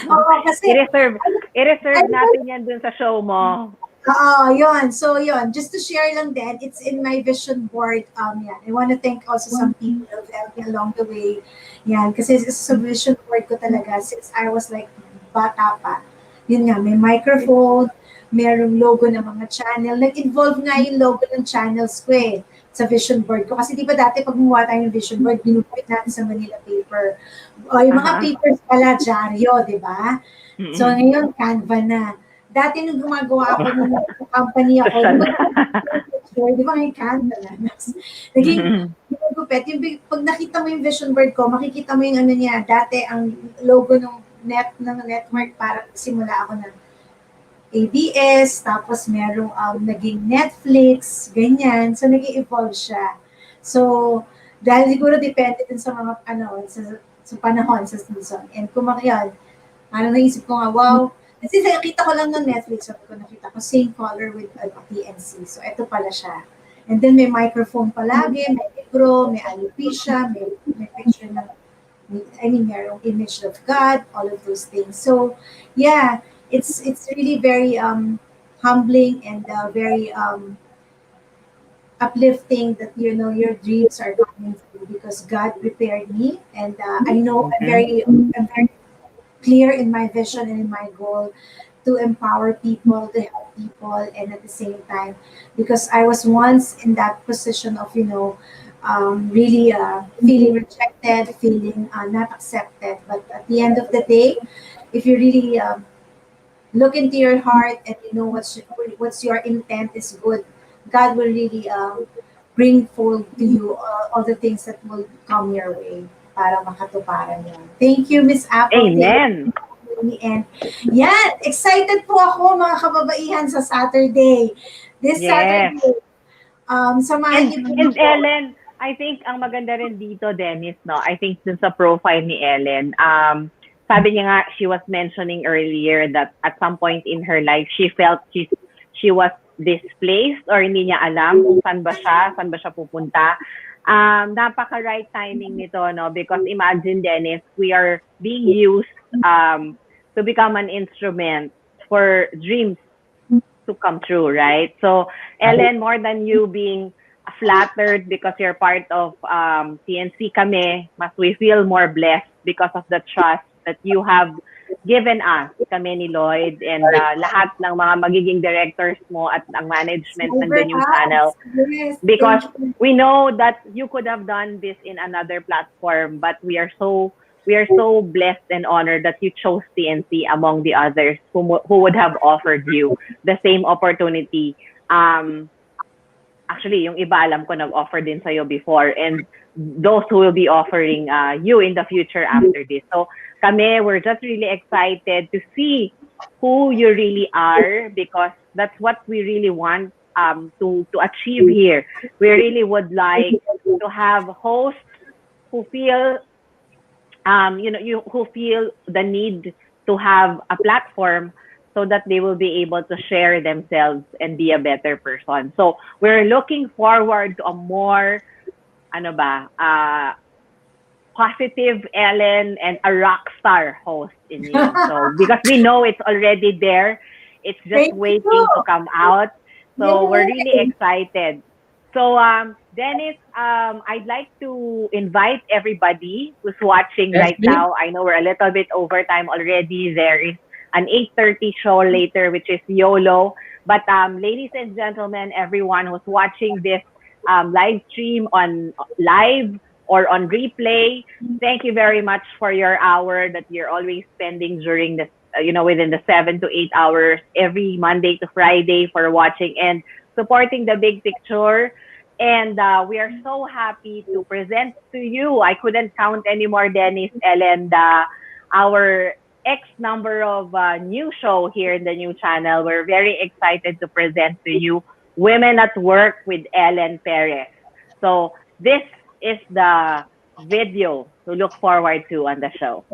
Oo, kasi I-reserve I natin yan dun sa show mo. yun. So, yun. Just to share lang din, it's in my vision board. Yan. I want to thank also some people who have helped me along the way. Yan. Kasi sa vision board ko talaga since I was like bata pa. Yun nga, may microphone, merong logo ng mga channel. Nag-involve nga yung logo ng channels ko sa vision board ko. Kasi di ba dati pag gumawa tayo ng vision board, binupit natin sa Manila paper. O yung mga papers pala, dyaryo, di ba? So ngayon, Canva na. Dati nung gumagawa ako nung company ako, di ba ngayon Canva na? Naging gupit. Yung, pag nakita mo yung vision board ko, makikita mo yung ano niya, dati ang logo ng network para simula ako ng ABS, tapos merong naging Netflix, ganyan. So, nag-evolve siya. So, dahil siguro depende din sa mga, sa panahon, sa season. And kung yan, parang naisip ko nga, wow, kasi nakita ko lang ng Netflix, sabi ko, nakita ko same color with TNC. So, ito pala siya. And then may microphone palagi, may libro, may alopecia, may picture ng, merong image of God, all of those things. So, yeah, it's really very humbling and very uplifting that your dreams are coming true because God prepared me, and I know I'm very clear in my vision and in my goal to empower people, to help people, and at the same time, because I was once in that position of, really feeling rejected, feeling not accepted. But at the end of the day, if you really look into your heart and you know what's your intent is good, God will really bring forth to you all the things that will come your way para makatuparan yan. Thank you, Miss Apple. Amen. And yan, excited po ako mga kababaihan sa Saturday. This Yes. Saturday, samahan niyo po And ako. Ellen, I think ang maganda rin dito, Dennis, no? I think dun sa profile ni Ellen, sabi niya nga, she was mentioning earlier that at some point in her life, she felt she was displaced or hindi niya alam kung saan ba siya pupunta. Napaka-right timing nito, no? Because imagine, Dennis, we are being used to become an instrument for dreams to come true, right? So, Ellen, more than you being flattered because you're part of TNC kami, mas we feel more blessed because of the trust that you have given us, kami ni Lloyd, and lahat ng mga magiging directors mo at ang management ng the new channel. Yes, Because we know that you could have done this in another platform, but we are so blessed and honored that you chose TNC among the others who would have offered you the same opportunity. Actually, yung iba alam ko nag-offer din sa'yo before, and those who will be offering you in the future after this. So kami, we're just really excited to see who you really are, because that's what we really want to achieve here. We really would like to have hosts who feel who feel the need to have a platform so that they will be able to share themselves and be a better person. So we're looking forward to a more positive Ellen and a rock star host in you. So because we know it's already there, it's just waiting to come out. So we're really excited. So Dennis, I'd like to invite everybody who's watching right now. I know we're a little bit over time already. There is an 8:30 show later, which is YOLO. But ladies and gentlemen, everyone who's watching this live stream on live or on replay, thank you very much for your hour that you're always spending during the within the 7 to 8 hours every Monday to Friday for watching and supporting the big picture. And we are so happy to present to you, I couldn't count anymore, Dennis, Ellen, our X number of new show here in the new channel. We're very excited to present to you Women at Work with Ellen Perez. So this is the video to look forward to on the show.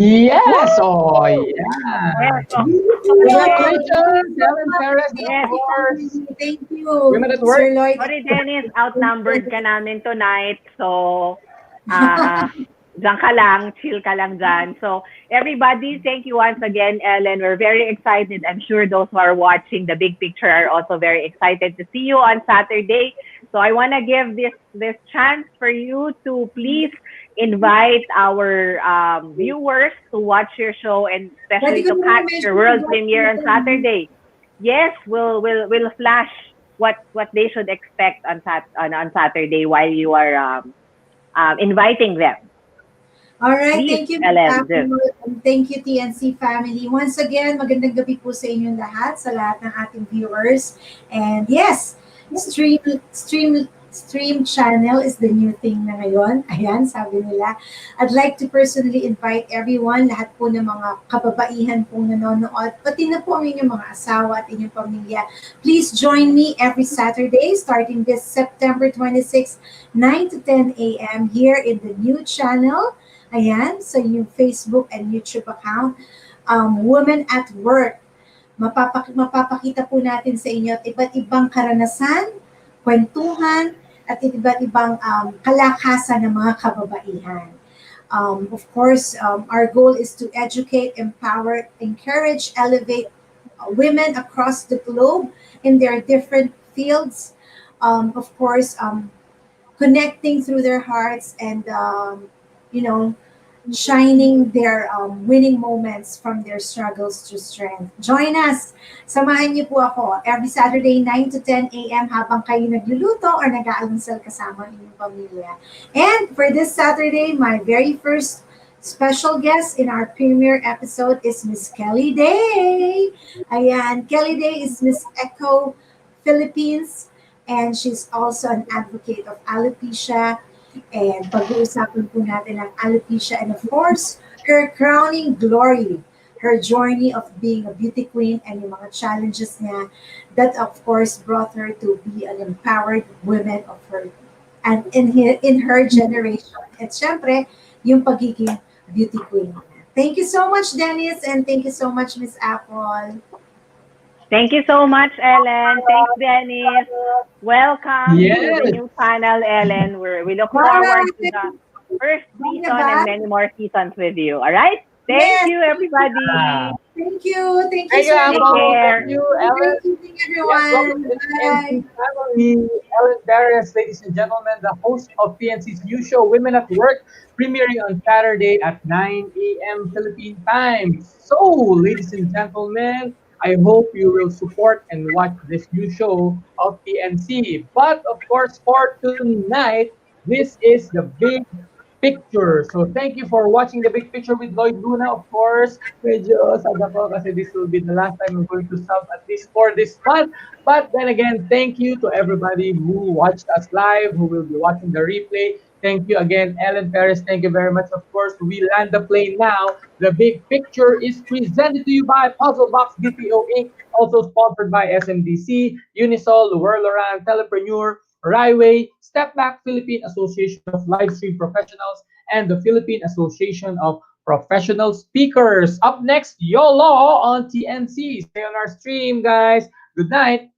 Yes! Oh, yeah! Congratulations, Ellen Perez, of course. Thank you. you, Women at work. Sir Lloyd. Sorry, Dennis, outnumbered ka namin tonight. So, ah, diyan ka lang, chill ka lang dyan. So, everybody, thank you once again, Ellen. We're very excited. I'm sure those who are watching the big picture are also very excited to see you on Saturday. So, I want to give this chance for you to please invite our viewers to watch your show and Pwede especially ko to naman catch your mention yung world boss premiere on Saturday. Yes, we'll flash what they should expect on Saturday while you are inviting them. All right, Please, thank you, Miss Ellen. Apple, and thank you, TNC family. Once again, magandang gabi po sa inyong lahat, sa lahat ng ating viewers. And yes, stream channel is the new thing na ngayon. Ayan, sabi nila. I'd like to personally invite everyone, lahat po ng mga kababaihan pong nanonood, pati na po ang inyong mga asawa at inyong pamilya. Please join me every Saturday starting this September 26, 9 to 10 a.m. here in the new channel. Ayan, sa yung Facebook and YouTube account, Women at Work. Mapapakita po natin sa inyo at iba't ibang karanasan, kwentuhan, at iba't ibang kalakasan ng mga kababaihan. Of course, our goal is to educate, empower, encourage, elevate women across the globe in their different fields. Of course, connecting through their hearts and you know, shining their winning moments from their struggles to strength. Join us. Samahan niyo po ako every Saturday 9 to 10 a.m. habang kayo nagluluto or nag-aalmusal kasama ang inyong pamilya. And for this Saturday, my very first special guest in our premiere episode is Miss Kelly Day. Ayan, Kelly Day is Miss Echo Philippines, and she's also an advocate of alopecia. And pag-uusapan po natin ang alopecia and of course, her crowning glory, her journey of being a beauty queen and yung mga challenges niya that of course brought her to be an empowered woman of her and in her generation. At syempre, yung pagiging beauty queen. Thank you so much, Dennis, and thank you so much, Miss Apple. Thank you so much, Ellen. Thanks, Dennis. Welcome to the Yes. new channel, Ellen. We look Bye. forward to the first season and many more seasons with you. All right? Thank Yes. you, everybody. Thank you. Thank you, Thank you, Sir. Take Apple. care. Thank you, Ellen. Thank you, Yes, welcome everyone. to the Bye. TNC family. Ellen Perez, ladies and gentlemen, the host of TNC's new show, Women at Work, premiering on Saturday at 9 a.m. Philippine time. So, ladies and gentlemen, I hope you will support and watch this new show of TNC. But of course, for tonight, this is the big picture. So thank you for watching the big picture with Lloyd Luna. Of course, medyo sad ako kasi this will be the last time I'm going to sub at least for this month. But then again, thank you to everybody who watched us live, who will be watching the replay. Thank you again, Ellen Perez. Thank you very much. Of course, we land the plane now. The big picture is presented to you by Puzzle Box BPO Inc., also sponsored by SMDC, Unisol, Whirlaround, Telepreneur, Ryway, Step Back Philippine Association of Livestream Professionals, and the Philippine Association of Professional Speakers. Up next, YOLO on TNC. Stay on our stream, guys. Good night.